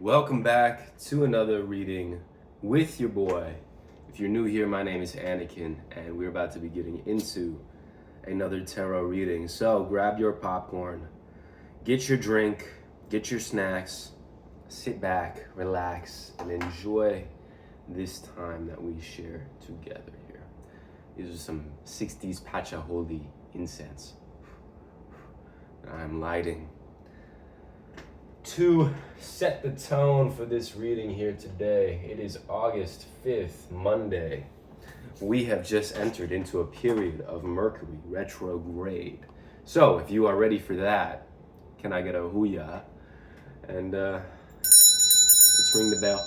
Welcome back to another reading with your boy. If you're new here, my name is Anakin, and we're about to be getting into another tarot reading. So grab your popcorn, get your drink, get your snacks, sit back, relax, and enjoy this time that we share together here. These are some 60s Pachaholi incense that I'm lighting to set the tone for this reading here today. It is August 5th, Monday. We have just entered into a period of Mercury retrograde. So if you are ready for that, can I get a hooyah? And let's ring the bell.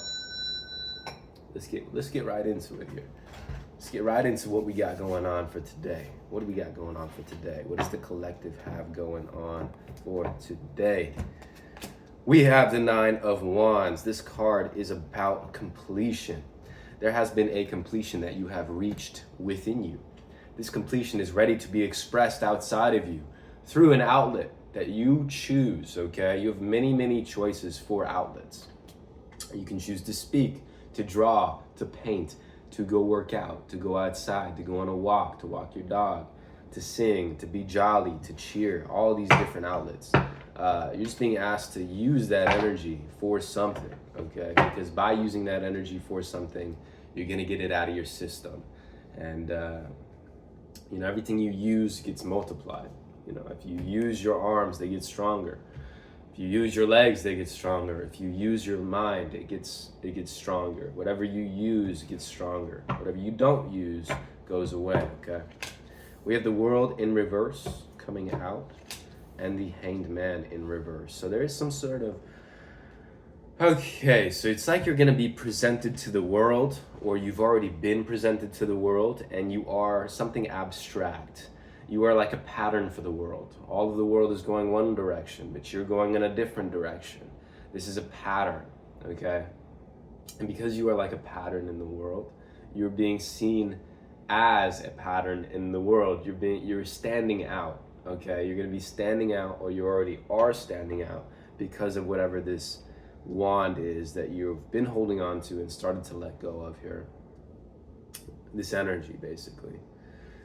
Let's get right into it here. Let's get right into what we got going on for today. What do we got going on for today? What does the collective have going on for today? We have the Nine of Wands. This card is about completion. There has been a completion that you have reached within you. This completion is ready to be expressed outside of you through an outlet that you choose, okay? You have many choices for outlets. You can choose to speak, to draw, to paint, to go work out, to go outside, to go on a walk, to walk your dog, to sing, to be jolly, to cheer, all these different outlets. You're just being asked to use that energy for something, okay? Because by using that energy for something, you're gonna get it out of your system. And, everything you use gets multiplied. If you use your arms, they get stronger. If you use your legs, they get stronger. If you use your mind, it gets stronger. Whatever you use gets stronger. Whatever you don't use goes away, okay? We have the World in reverse coming out, and the Hanged Man in reverse. So there is some sort of, okay, so it's like you're gonna be presented to the world, or you've already been presented to the world, and you are something abstract. You are like a pattern for the world. All of the world is going one direction, but you're going in a different direction. This is a pattern, okay? And because you are like a pattern in the world, you're being seen as a pattern in the world. You're standing out. Okay, you're going to be standing out, or you already are standing out because of whatever this wand is that you've been holding on to and started to let go of here. This energy, basically.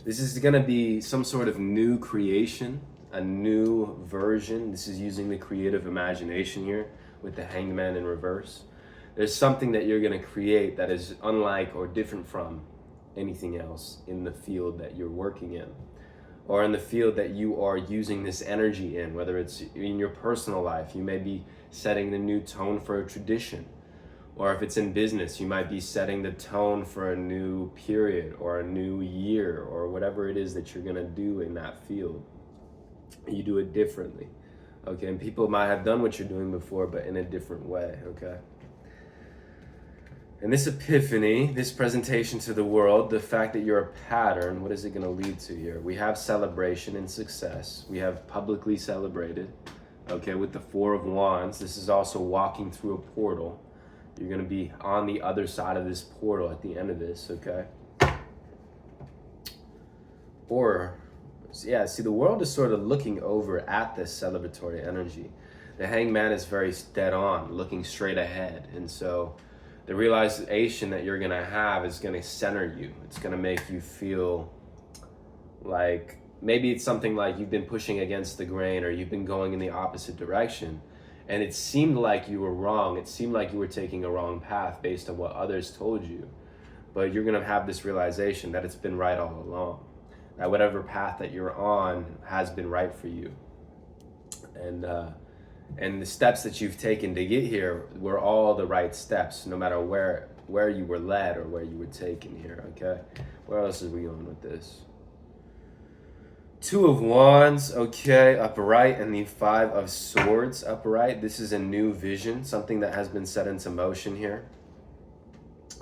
This is going to be some sort of new creation, a new version. This is using the creative imagination here with the Hanged Man in reverse. There's something that you're going to create that is unlike or different from anything else in the field that you're working in, or in the field that you are using this energy in, whether it's in your personal life. You may be setting the new tone for a tradition, or if it's in business, you might be setting the tone for a new period or a new year, or whatever it is that you're gonna do in that field. You do it differently, okay? And people might have done what you're doing before, but in a different way, okay? And this epiphany, this presentation to the world, the fact that you're a pattern, what is it going to lead to here? We have celebration and success. We have publicly celebrated, okay, with the Four of Wands. This is also walking through a portal. You're going to be on the other side of this portal at the end of this, okay? Or, yeah, see, the world is sort of looking over at this celebratory energy. The Hanged Man is very dead on, looking straight ahead. And so the realization that you're gonna have is gonna center you. It's gonna make you feel like, maybe it's something like you've been pushing against the grain, or you've been going in the opposite direction, and it seemed like you were wrong. It seemed like you were taking a wrong path based on what others told you. But you're gonna have this realization that it's been right all along. That whatever path that you're on has been right for you. And the steps that you've taken to get here were all the right steps, no matter where you were led or where you were taken here, okay? Where else are we going with this? Two of Wands, okay, upright, and the Five of Swords upright. This is a new vision, something that has been set into motion here.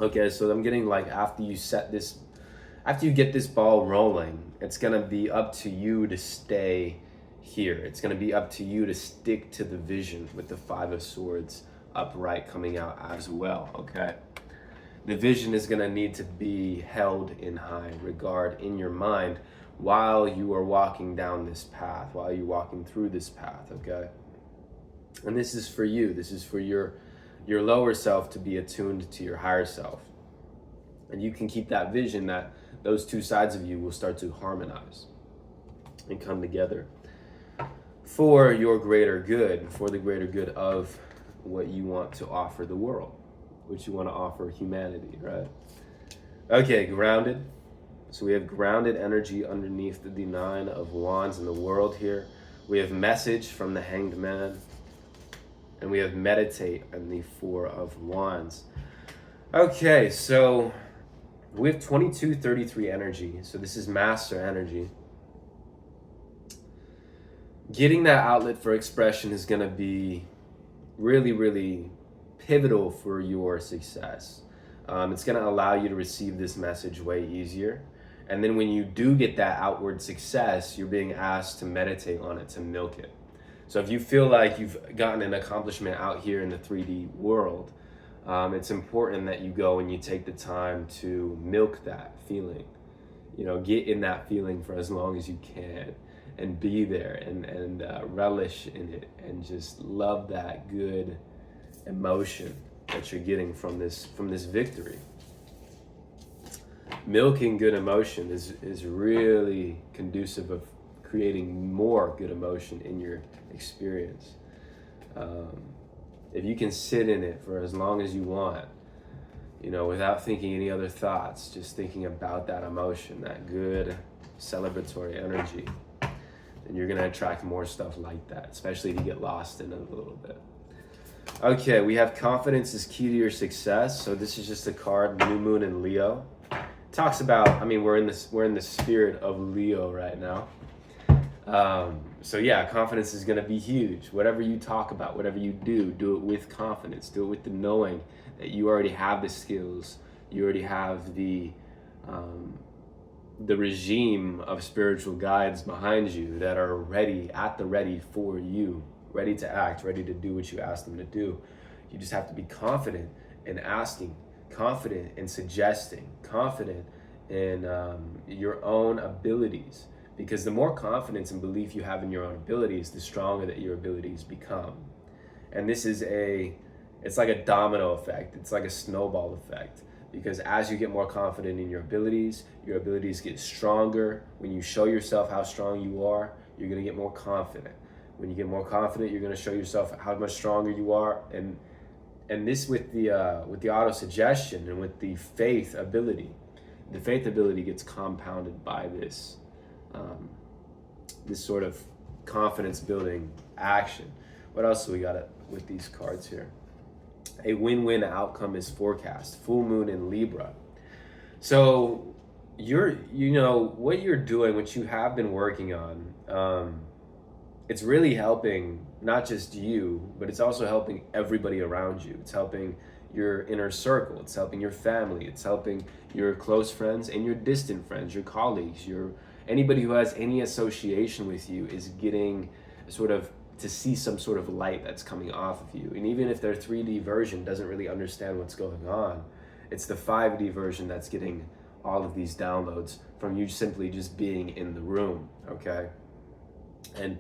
Okay, so I'm getting like after you get this ball rolling, it's gonna be up to you to stay here. It's going to be up to you to stick to the vision with the Five of Swords upright coming out as well, okay? The vision is going to need to be held in high regard in your mind while you are walking down this path, while you're walking through this path, okay? And this is for you. This is for your your lower self to be attuned to your higher self. And you can keep that vision that those two sides of you will start to harmonize and come together for your greater good, for the greater good of what you want to offer the world, what you want to offer humanity, right? Okay, grounded. So we have grounded energy underneath the 9 of Wands in the world here. We have message from the Hanged Man. And we have meditate in the 4 of Wands. Okay, so we have 2233 energy. So this is master energy. Getting that outlet for expression is going to be really, really pivotal for your success. It's going to allow you to receive this message way easier. And then when you do get that outward success, you're being asked to meditate on it, to milk it. So if you feel like you've gotten an accomplishment out here in the 3D world, it's important that you go and you take the time to milk that feeling. You know, get in that feeling for as long as you can and be there and relish in it and just love that good emotion that you're getting from this victory. Milking good emotion is really conducive of creating more good emotion in your experience. If you can sit in it for as long as you want, you know, without thinking any other thoughts, just thinking about that emotion, that good celebratory energy, then you're gonna attract more stuff like that, especially if you get lost in it a little bit. Okay, we have confidence is key to your success. So this is just a card, New Moon in Leo. Talks about, I mean, we're in the spirit of Leo right now. So yeah, confidence is going to be huge. Whatever you talk about, whatever you do it with confidence. Do it with the knowing that you already have the skills. You already have the regime of spiritual guides behind you that are ready for you, ready to act, ready to do what you ask them to do. You just have to be confident in asking, confident in suggesting, confident in your own abilities. Because the more confidence and belief you have in your own abilities, the stronger that your abilities become. And this is it's like a domino effect. It's like a snowball effect. Because as you get more confident in your abilities get stronger. When you show yourself how strong you are, you're gonna get more confident. When you get more confident, you're gonna show yourself how much stronger you are. And this with the auto-suggestion and with the faith ability. The faith ability gets compounded by this sort of confidence building action. What else do we got with these cards here? A win-win outcome is forecast. Full moon in Libra. So what you're doing, what you have been working on, it's really helping not just you, but it's also helping everybody around you. It's helping your inner circle. It's helping your family. It's helping your close friends and your distant friends, your colleagues, anybody who has any association with you is getting sort of to see some sort of light that's coming off of you. And even if their 3D version doesn't really understand what's going on, it's the 5D version that's getting all of these downloads from you simply just being in the room, okay? And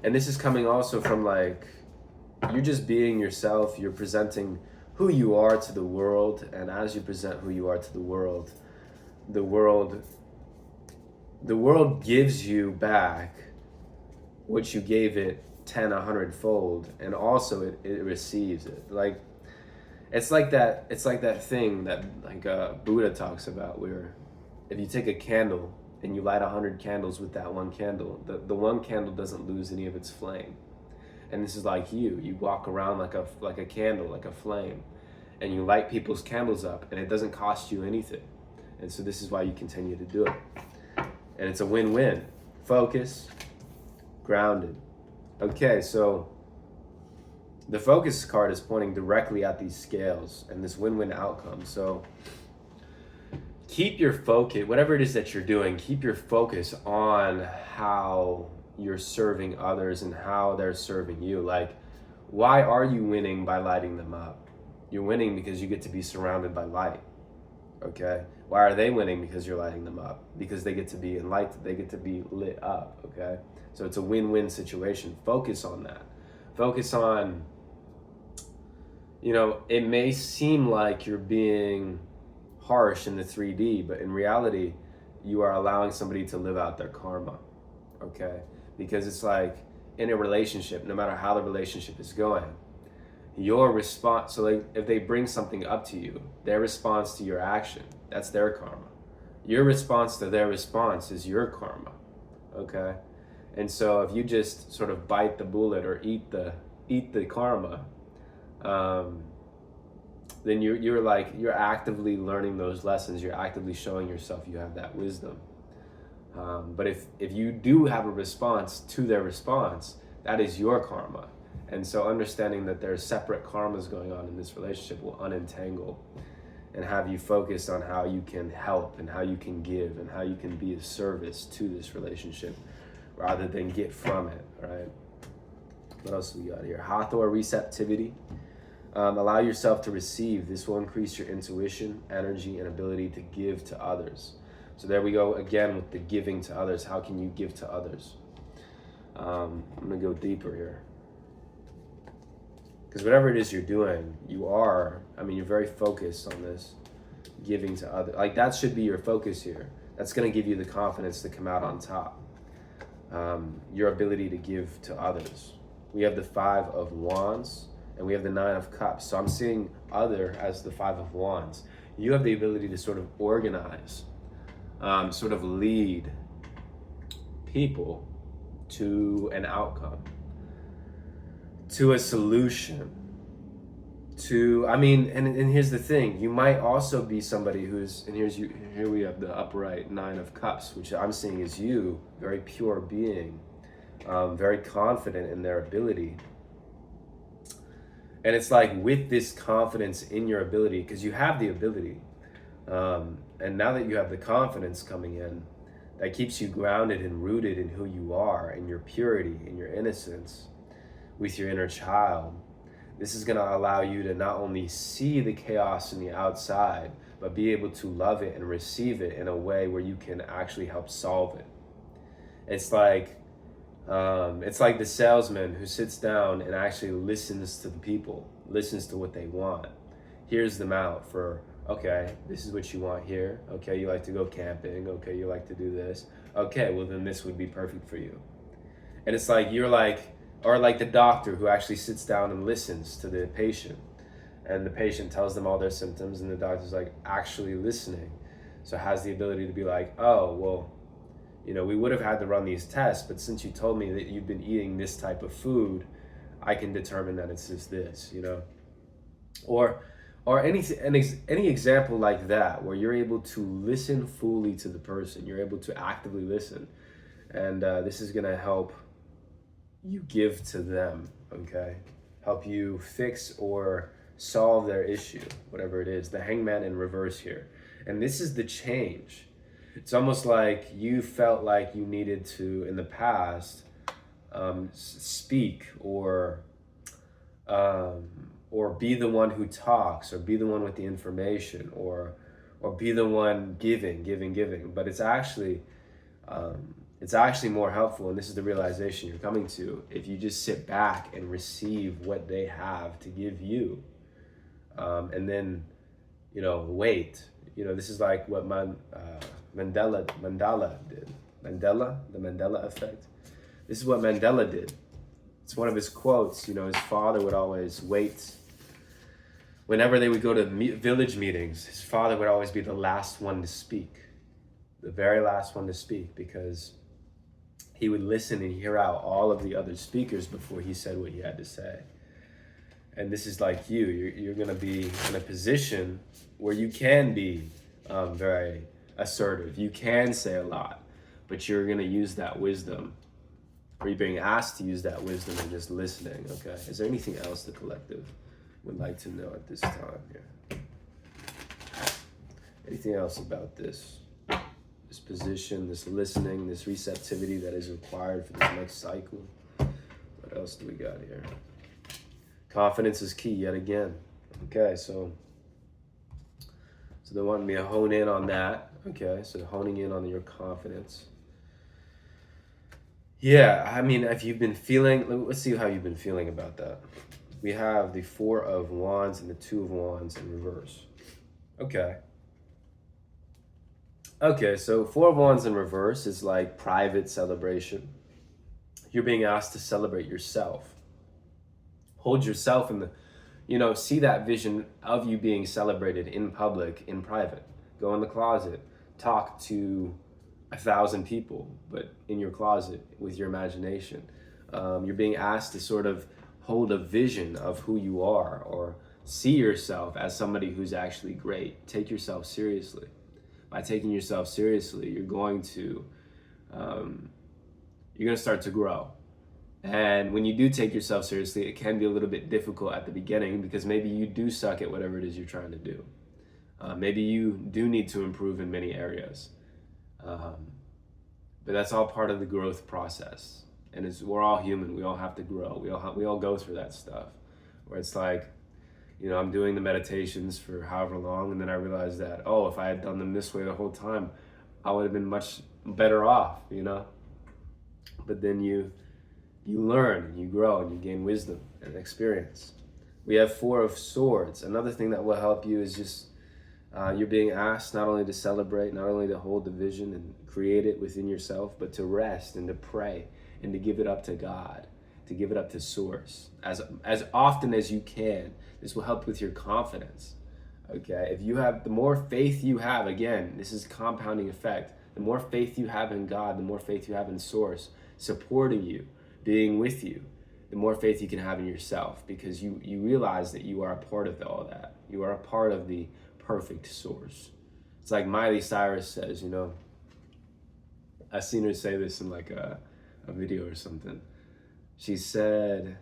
this is coming also from like, you're just being yourself, you're presenting who you are to the world, and as you present who you are to the world gives you back what you gave it 10, 100-fold, and also it receives it. Like it's like that thing that like Buddha talks about, where if you take a candle and you light 100 candles with that one candle, the one candle doesn't lose any of its flame. And this is like you walk around like a candle, like a flame, and you light people's candles up, and it doesn't cost you anything. And so this is why you continue to do it. And it's a win-win. Focus, grounded. Okay, so the focus card is pointing directly at these scales and this win-win outcome. So keep your focus, whatever it is that you're doing, keep your focus on how you're serving others and how they're serving you. Like, why are you winning by lighting them up? You're winning because you get to be surrounded by light. Okay? Why are they winning? Because you're lighting them up. Because they get to be enlightened. They get to be lit up. Okay? So it's a win-win situation. Focus on that. Focus on you know, it may seem like you're being harsh in the 3D, but in reality, you are allowing somebody to live out their karma, okay? Because it's like in a relationship, no matter how the relationship is going, your response, so like if they bring something up to you, their response to your action, that's their karma. Your response to their response is your karma, okay? And so if you just sort of bite the bullet or eat the karma, then you're actively learning those lessons. You're actively showing yourself you have that wisdom. But if you do have a response to their response, that is your karma. And so understanding that there's separate karmas going on in this relationship will unentangle and have you focus on how you can help and how you can give and how you can be of service to this relationship rather than get from it, right? What else do we got here? Hathor receptivity. Allow yourself to receive. This will increase your intuition, energy, and ability to give to others. So there we go again with the giving to others. How can you give to others? I'm going to go deeper here. Because whatever it is you're doing, you're very focused on this giving to others. Like that should be your focus here. That's going to give you the confidence to come out on top. Your ability to give to others. We have the 5 of Wands and we have the 9 of Cups. So I'm seeing other as the 5 of Wands. You have the ability to sort of organize, sort of lead people to an outcome, to a solution, and here's the thing, you might also be somebody here we have the upright 9 of Cups, which I'm seeing is you, very pure being, very confident in their ability. And it's like with this confidence in your ability, because you have the ability, and now that you have the confidence coming in, that keeps you grounded and rooted in who you are, in your purity, in your innocence, with your inner child. This is going to allow you to not only see the chaos in the outside, but be able to love it and receive it in a way where you can actually help solve it. It's like the salesman who sits down and actually listens to the people, listens to what they want, hears them out for, okay, this is what you want here. Okay, you like to go camping. Okay, you like to do this. Okay, well then this would be perfect for you. And it's like or like the doctor who actually sits down and listens to the patient, and the patient tells them all their symptoms, and the doctor's like actually listening. So has the ability to be like, oh, well, we would have had to run these tests, but since you told me that you've been eating this type of food, I can determine that it's just this, Or any example like that, where you're able to listen fully to the person, you're able to actively listen, and this is gonna help you give to them, okay? Help you fix or solve their issue, whatever it is. The Hangman in reverse here. And this is the change. It's almost like you felt like you needed to, in the past, speak or be the one who talks, or be the one with the information, or be the one giving. But it's actually more helpful, and this is the realization you're coming to, if you just sit back and receive what they have to give you, and then wait. This is like what Mandela did. The Mandela effect. This is what Mandela did. It's one of his quotes. His father would always wait. Whenever they would go to village meetings, his father would always be the last one to speak, the very last one to speak, because he would listen and hear out all of the other speakers before he said what he had to say. And this is like you're going to be in a position where you can be very assertive. You can say a lot, but you're going to use that wisdom, or you're being asked to use that wisdom and just listening, okay? Is there anything else the collective would like to know at this time here? Anything else about this position, this listening, this receptivity that is required for this next cycle? What else do we got here? Confidence is key yet again. Okay, so they want me to hone in on that. Okay, so honing in on your confidence. Yeah, if you've been feeling, let's see how you've been feeling about that. we have the Four of Wands and the Two of Wands in reverse. Okay. Okay, so Four of Wands in reverse is like private celebration. You're being asked to celebrate yourself. Hold yourself in the, see that vision of you being celebrated in public, in private. Go in the closet, talk to 1,000 people, but in your closet with your imagination. You're being asked to sort of hold a vision of who you are, or see yourself as somebody who's actually great. Take yourself seriously. By taking yourself seriously, you're going to start to grow. And when you do take yourself seriously, it can be a little bit difficult at the beginning, because maybe you do suck at whatever it is you're trying to do. Maybe you do need to improve in many areas. But that's all part of the growth process. And we're all human. We all have to grow. We all go through that stuff, where it's like, I'm doing the meditations for however long, and then I realized that, if I had done them this way the whole time, I would have been much better off, But then you learn, and you grow, and you gain wisdom and experience. We have Four of Swords. Another thing that will help you is just you're being asked not only to celebrate, not only to hold the vision and create it within yourself, but to rest and to pray and to give it up to God, to give it up to Source as often as you can. This will help with your confidence. Okay, if you have, the more faith you have, again, this is compounding effect. The more faith you have in God, the more faith you have in Source supporting you, being with you, the more faith you can have in yourself, because you realize that you are a part of all that. You are a part of the perfect Source. It's like Miley Cyrus says, I've seen her say this in like a video or something. She said,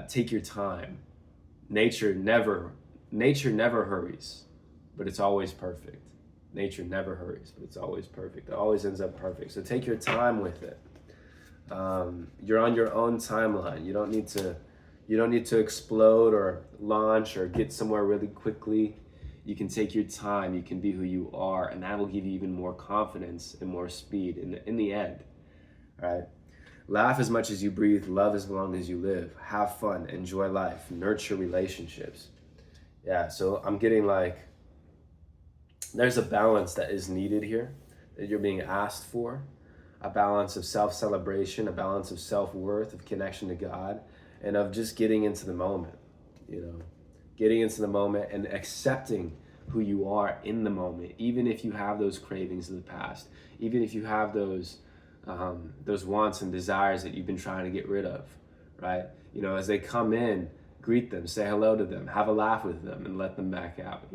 take your time. Nature never hurries, but it's always perfect. Nature never hurries, but it's always perfect. It always ends up perfect. So take your time with it. You're on your own timeline. You don't need to explode or launch or get somewhere really quickly. You can take your time. You can be who you are, and that will give you even more confidence and more speed in the end. All right. Laugh as much as you breathe. Love as long as you live. Have fun. Enjoy life. Nurture relationships. Yeah. So I'm getting like, there's a balance that is needed here that you're being asked for. A balance of self-celebration, a balance of self-worth, of connection to God, and of just getting into the moment, getting into the moment and accepting who you are in the moment, even if you have those cravings of the past, even if you have those wants and desires that you've been trying to get rid of, right? As they come in, greet them, say hello to them, have a laugh with them, and let them back out,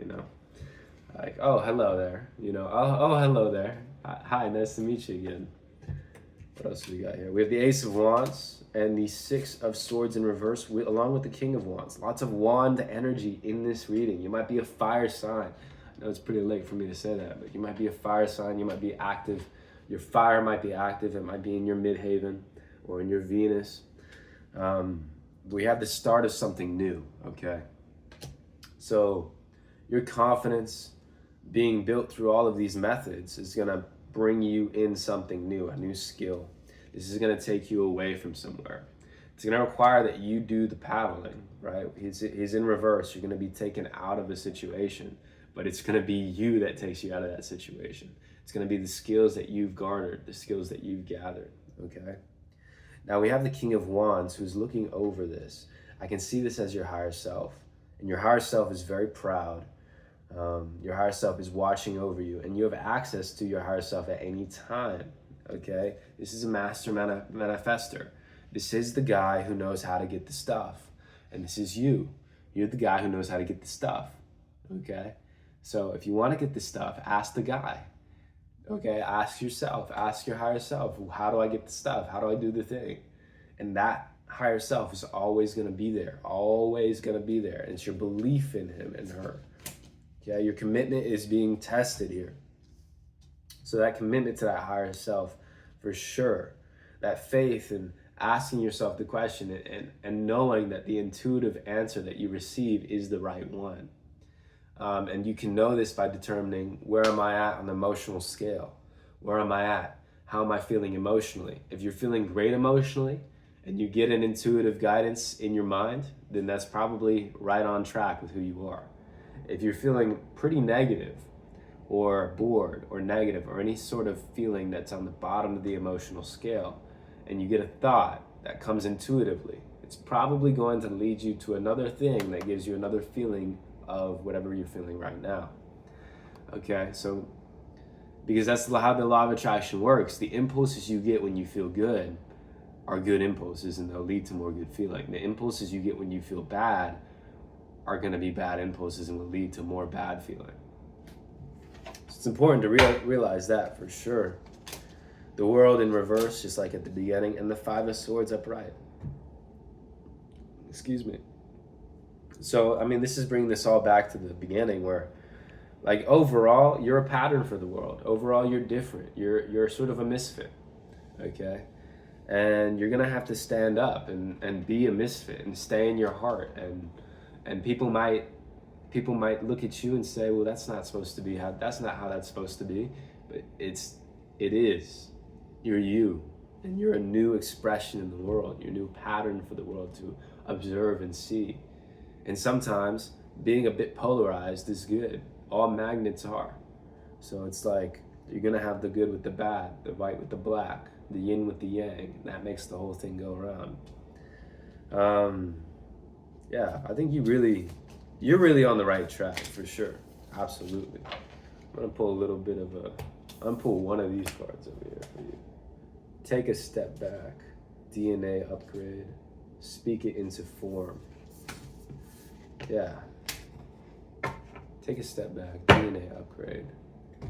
Like, oh, hello there, oh, hello there. Hi, nice to meet you again. What else do we got here? We have the Ace of Wands and the Six of Swords in reverse, along with the King of Wands. Lots of wand energy in this reading. You might be a fire sign. I know it's pretty late for me to say that, but you might be a fire sign. You might be active. Your fire might be active. It might be in your midhaven or in your Venus. We have the start of something new, okay? So your confidence being built through all of these methods is going to bring you in something new, a new skill. This is going to take you away from somewhere. It's going to require that you do the paddling, right? He's in reverse. You're going to be taken out of a situation, but it's going to be you that takes you out of that situation. It's going to be the skills that you've garnered, the skills that you've gathered, okay? Now we have the King of Wands who's looking over this. I can see this as your higher self, and your higher self is very proud. Your higher self is watching over you, and you have access to your higher self at any time, okay? This is a master manifester. This is the guy who knows how to get the stuff, and this is you. You're the guy who knows how to get the stuff, okay? So if you want to get the stuff, ask the guy, okay? Ask yourself, ask your higher self, how do I get the stuff? How do I do the thing? And that higher self is always going to be there, always going to be there. And it's your belief in him and her. Yeah, your commitment is being tested here. So that commitment to that higher self, for sure, that faith in asking yourself the question and knowing that the intuitive answer that you receive is the right one. And you can know this by determining, where am I at on the emotional scale? Where am I at? How am I feeling emotionally? If you're feeling great emotionally and you get an intuitive guidance in your mind, then that's probably right on track with who you are. If you're feeling pretty negative or bored or negative or any sort of feeling that's on the bottom of the emotional scale, and you get a thought that comes intuitively, it's probably going to lead you to another thing that gives you another feeling of whatever you're feeling right now. Okay, so because that's how the law of attraction works. The impulses you get when you feel good are good impulses, and they'll lead to more good feeling. The impulses you get when you feel bad are going to be bad impulses and will lead to more bad feeling. So it's important to realize that for sure. The world in reverse, just like at the beginning, and the Five of Swords upright. Excuse me. So, I mean, this is bringing this all back to the beginning where, like, overall, you're a pattern for the world. Overall, you're different. You're sort of a misfit, okay? And you're gonna have to stand up and be a misfit and stay in your heart. And people might look at you and say, well, that's not supposed to be how. That's not how that's supposed to be. But it is. You're you, and you're a new expression in the world. You're a new pattern for the world to observe and see. And sometimes being a bit polarized is good. All magnets are. So it's like you're gonna have the good with the bad, the white with the black, the yin with the yang, and that makes the whole thing go around. Yeah, I think you're really on the right track for sure. Absolutely. I'm gonna pull I'm gonna pull one of these cards over here for you. Take a step back. DNA upgrade. Speak it into form. Yeah. Take a step back. DNA upgrade.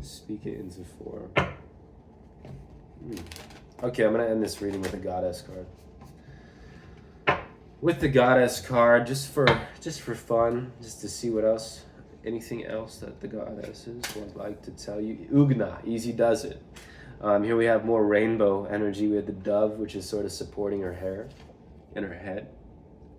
Speak it into form. Okay, I'm gonna end this reading with a goddess card. With the goddess card, just for fun, just to see what else, anything else that the goddesses would like to tell you. Ugna, easy does it. Here we have more rainbow energy. We have the dove, which is sort of supporting her hair and her head.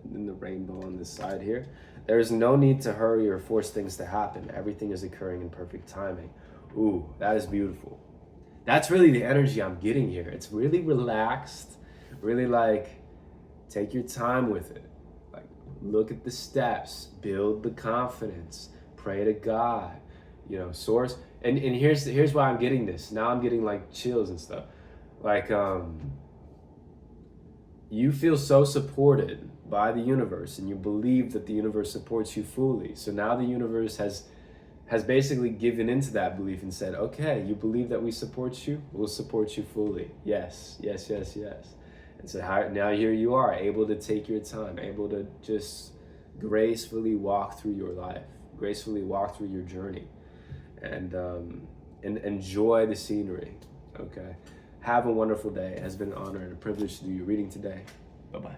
And then the rainbow on this side here. There is no need to hurry or force things to happen. Everything is occurring in perfect timing. Ooh, that is beautiful. That's really the energy I'm getting here. It's really relaxed, really like, take your time with it. Like, look at the steps, build the confidence, pray to God, source. And here's why I'm getting this. Now I'm getting like chills and stuff. Like, you feel so supported by the universe, and you believe that the universe supports you fully. So now the universe has basically given into that belief and said, okay, you believe that we support you? We'll support you fully. Yes, yes, yes, yes. And so now here you are, able to take your time, able to just gracefully walk through your life, gracefully walk through your journey, and enjoy the scenery, okay? Have a wonderful day. It has been an honor and a privilege to do your reading today. Bye-bye.